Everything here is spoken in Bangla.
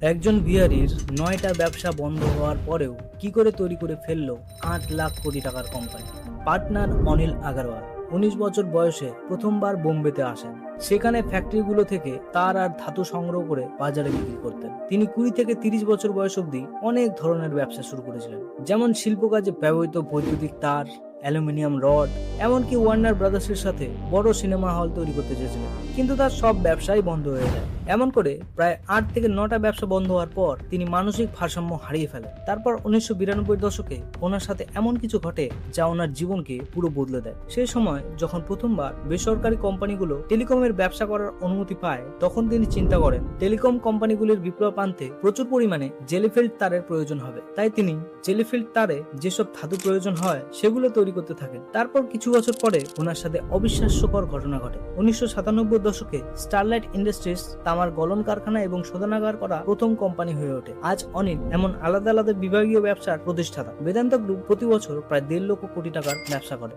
একজন বিহারির ৯টা ব্যবসা বন্ধ হওয়ার পরেও কি করে তৈরি করে ফেললো ৮ লাখ কোটি টাকার কোম্পানি। পার্টনার অনিল আগরওয়াল ১৯ বছর বয়সে প্রথমবার বোম্বেতে আসেন। সেখানে ফ্যাক্টরিগুলো থেকে তার আর ধাতু সংগ্রহ করে বাজারে বিক্রি করতেন। তিনি ২০ থেকে ৩০ বছর বয়স অবধি অনেক ধরনের ব্যবসা শুরু করেছিলেন, যেমন শিল্প কাজে ব্যবহৃত বৈদ্যুতিক তার, অ্যালুমিনিয়াম রড, এমনকি ওয়ার্নার ব্রাদার্সের সাথে বড় সিনেমা হল তৈরি করতে চেয়েছিলেন। কিন্তু তার সব ব্যবসাই বন্ধ হয়ে যায়। এমন করে প্রায় ৮ থেকে ৯টা ব্যবসা বন্ধ হওয়ার পর তিনি মানসিক ভারসাম্য হারিয়ে ফেলেন। তারপর ১৯৯২ দশকে ওনার সাথে এমন কিছু ঘটে যা ওনার জীবনকে পুরো বদলে দেয়। সেই সময় যখন প্রথমবার বেসরকারি কোম্পানিগুলো টেলিকমের ব্যবসা করার অনুমতি পায়, তখন তিনি চিন্তা করেন টেলিকম কোম্পানিগুলির বিপ্লব আনতে প্রচুর পরিমাণে জেলিফিল্ড তারের প্রয়োজন হবে। তাই তিনি জেলিফিল্ড তারে যেসব ধাতু প্রয়োজন হয় সেগুলো তৈরি করতে থাকেন। তারপর কিছু বছর পরে ওনার সাথে অবিশ্বাস্যকর ঘটনা ঘটে। ১৯৯৭ দশকে স্টারলাইট ইন্ডাস্ট্রিজ তামার গলন কারখানা এবং শোধনাগার করা প্রথম কোম্পানি হয়ে ওঠে। আজ অনিল এমন আলাদা আলাদা বিভাগীয় ব্যবসার প্রতিষ্ঠাতা। বেদান্ত গ্রুপ প্রতি বছর প্রায় ১.৫ লক্ষ কোটি টাকার ব্যবসা করে।